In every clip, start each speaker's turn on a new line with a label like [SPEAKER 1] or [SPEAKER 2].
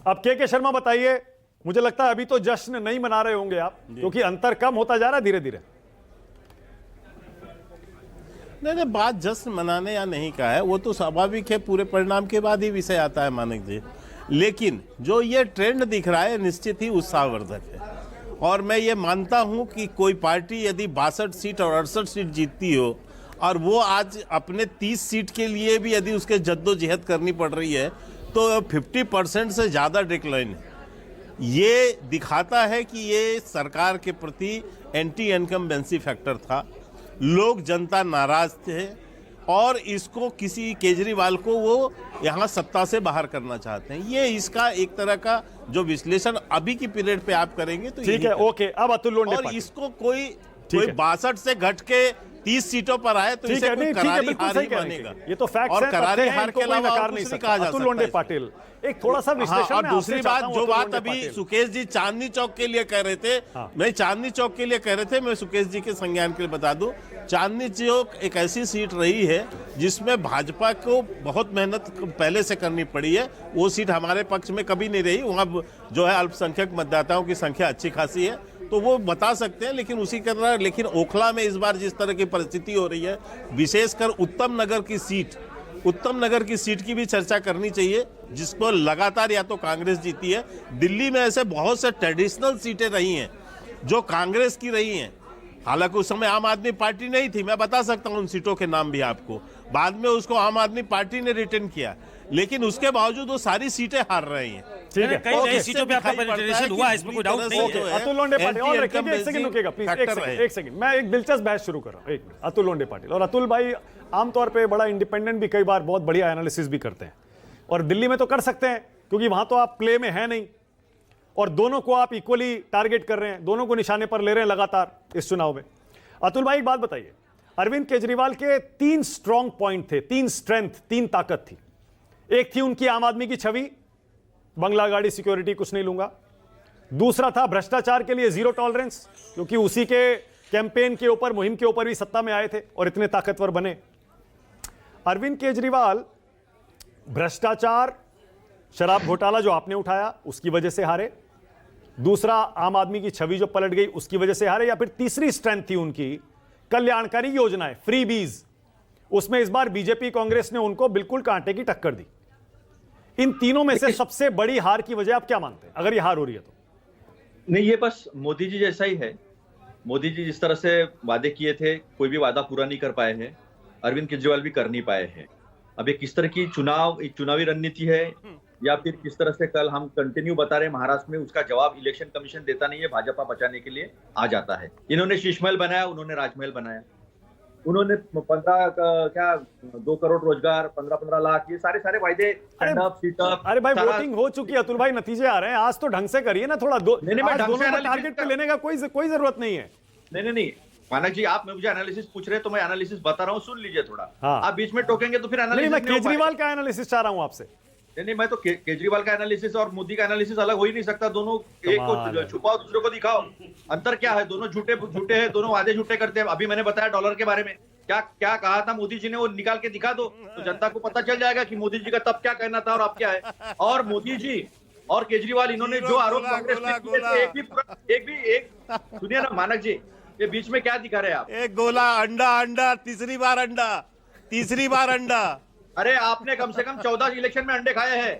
[SPEAKER 1] अब के शर्मा बताइए, मुझे लगता है अभी तो जश्न नहीं मना रहे होंगे आप, क्योंकि अंतर कम होता जा रहा है धीरे धीरे।
[SPEAKER 2] नहीं, बात जश्न मनाने या नहीं का है, वो तो स्वाभाविक है, पूरे परिणाम के बाद ही विषय आता है मानक जी। लेकिन जो ये ट्रेंड दिख रहा है निश्चित ही उत्साहवर्धक है, और मैं ये मानता हूं कि कोई पार्टी यदि 62 सीट और 68 सीट जीतती हो और वो आज अपने 30 सीट के लिए भी यदि उसके जद्दोजहद करनी पड़ रही है, तो 50% से ज़्यादा डिक्लाइन है। ये दिखाता है कि ये सरकार के प्रति एंटी इनकम्बेंसी फैक्टर था, लोग जनता नाराज थे और इसको किसी केजरीवाल को वो यहाँ सत्ता से बाहर करना चाहते हैं। ये इसका एक तरह का जो विश्लेषण अभी की पीरियड पे आप करेंगे तो
[SPEAKER 1] ठीक है, ओके। अब अतुल लोंढे
[SPEAKER 2] और इसको कोई 62 से घट के 30 सीटों पर आए तो इसे कोई करारी हार ही मानेगा।
[SPEAKER 1] ये तो फैक्ट
[SPEAKER 2] और
[SPEAKER 1] है,
[SPEAKER 2] करारी हार के अलावा
[SPEAKER 1] और नहीं कहा जा सकता। लोंढे पाटिल, एक थोड़ा सा विश्लेषण।
[SPEAKER 2] और दूसरी बात, जो बात अभी सुकेश जी चांदनी चौक के लिए कह रहे थे, मैं चांदनी चौक के लिए कह रहे थे, मैं सुकेश जी के संज्ञान के लिए बता दूं, चांदनी चौक एक ऐसी सीट रही है जिसमें भाजपा को बहुत मेहनत पहले से करनी पड़ी है। वो सीट हमारे पक्ष में कभी नहीं रही, वहाँ जो है अल्पसंख्यक मतदाताओं की संख्या अच्छी खासी है, तो वो बता सकते हैं। लेकिन उसी तरह लेकिन ओखला में इस बार जिस तरह की परिस्थिति हो रही है, विशेषकर उत्तम नगर की सीट की भी चर्चा करनी चाहिए, जिसको लगातार या तो कांग्रेस जीती है। दिल्ली में ऐसे बहुत से ट्रेडिशनल सीटें रही हैं जो कांग्रेस की रही हैं, हालांकि उस समय आम आदमी पार्टी नहीं थी, मैं बता सकता हूं उन सीटों के नाम भी आपको, बाद में उसको आम आदमी पार्टी ने रिटेन किया, लेकिन उसके बावजूद वो सारी सीटें हार रही हैं।
[SPEAKER 1] ठीक है,
[SPEAKER 3] कई नई सीटों पे आपका पेनिट्रेशन हुआ है, इसमें कोई डाउट नहीं है।
[SPEAKER 1] अतुल लोंढे पाटिल, और एक सेकंड रुकेगा प्लीज, एक सेकंड, मैं एक दिलचस्प बहस शुरू कर रहा हूं। एक मिनट, अतुल लोंढे पाटिल और अतुल भाई आमतौर पे बड़ा इंडिपेंडेंट भी कई बार बहुत बढ़िया एनालिसिस भी करते हैं, और दिल्ली में तो कर सकते हैं क्योंकि वहां तो आप प्ले में है नहीं, और दोनों को आप इक्वली टारगेट कर रहे हैं, दोनों को निशाने पर ले रहे हैं लगातार इस चुनाव में। अतुल भाई एक बात बताइए, अरविंद केजरीवाल के 3 स्ट्रॉन्ग पॉइंट थे, 3 स्ट्रेंथ, 3 ताकत थी। एक थी उनकी आम आदमी की छवि, बंगला गाड़ी सिक्योरिटी कुछ नहीं लूंगा। दूसरा था भ्रष्टाचार के लिए जीरो टॉलरेंस, क्योंकि उसी के कैंपेन के ऊपर, मुहिम के ऊपर भी सत्ता में आए थे और इतने ताकतवर बने। अरविंद केजरीवाल भ्रष्टाचार, शराब घोटाला जो आपने उठाया उसकी वजह से हारे, दूसरा आम आदमी की छवि जो पलट गई उसकी वजह से हारे, या फिर तीसरी स्ट्रेंथ थी उनकी कल्याणकारी योजनाएं, फ्री बीज, उसमें इस बार बीजेपी कांग्रेस ने उनको बिल्कुल कांटे की टक्कर दी। इन तीनों में से सबसे बड़ी हार की वजह आप क्या मानते हैं, अगर ये हार हो रही है तो?
[SPEAKER 4] नहीं, ये बस मोदी जी जैसा ही है। मोदी जी जिस तरह से वादे किए थे, कोई भी वादा पूरा नहीं कर पाए हैं, अरविंद केजरीवाल भी कर नहीं पाए हैं। अब ये किस तरह की चुनावी रणनीति है, या फिर किस तरह से कल हम कंटिन्यू बता रहे हैं महाराष्ट्र में, उसका जवाब इलेक्शन कमीशन देता नहीं है, भाजपा बचाने के लिए आ जाता है। इन्होंने शीशमहल बनाया, उन्होंने राजमहल बनाया, उन्होंने 2 करोड़ रोजगार, 15 लाख, ये सारे वायदे।
[SPEAKER 1] अरे भाई वोटिंग हो चुकी है अतुल भाई, नतीजे आ रहे हैं, आज तो ढंग से करिए ना थोड़ा। दोनों को टारगेट पे लेने का कोई जरूरत नहीं है।
[SPEAKER 4] नहीं मानक जी, आप मुझे एनालिसिस पूछ रहे हैं तो मैं एनालिसिस बता रहा हूँ, सुन लीजिए थोड़ा। आप बीच में टोकेंगे तो फिर एनालिसिस
[SPEAKER 1] मैं केजरीवाल का एनालिसिस चाह रहा हूँ आपसे।
[SPEAKER 4] नहीं, मैं तो केजरीवाल का एनालिसिस और मोदी का एनालिसिस अलग हो ही नहीं सकता। दोनों एक को छुपाओ, दूसरे को दिखाओ। अंतर क्या है? दोनों झूठे हैं, दोनों वादे झूठे करते हैं। अभी मैंने बताया डॉलर के बारे में, क्या कहा था मोदी जी ने, वो निकाल के दिखा दो तो जनता को पता चल जाएगा कि मोदी जी का तब क्या कहना था और अब क्या है। और मोदी जी और केजरीवाल, इन्होंने जो आरोप कांग्रेस ने किए थे, एक सुनिए ना मानक जी, ये बीच में क्या दिखा रहे हैं आप?
[SPEAKER 2] एक गोला अंडा, तीसरी बार अंडा।
[SPEAKER 4] अरे आपने कम से कम 14 इलेक्शन में अंडे खाए हैं।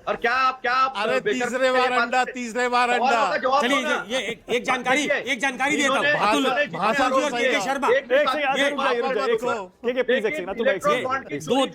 [SPEAKER 4] और क्या आप
[SPEAKER 2] अरे तीसरे बार अंडा।
[SPEAKER 3] चलिए ये एक जानकारी देता हूं।
[SPEAKER 1] भाषण शर्मा, एक सेकंड, अतुल भाई,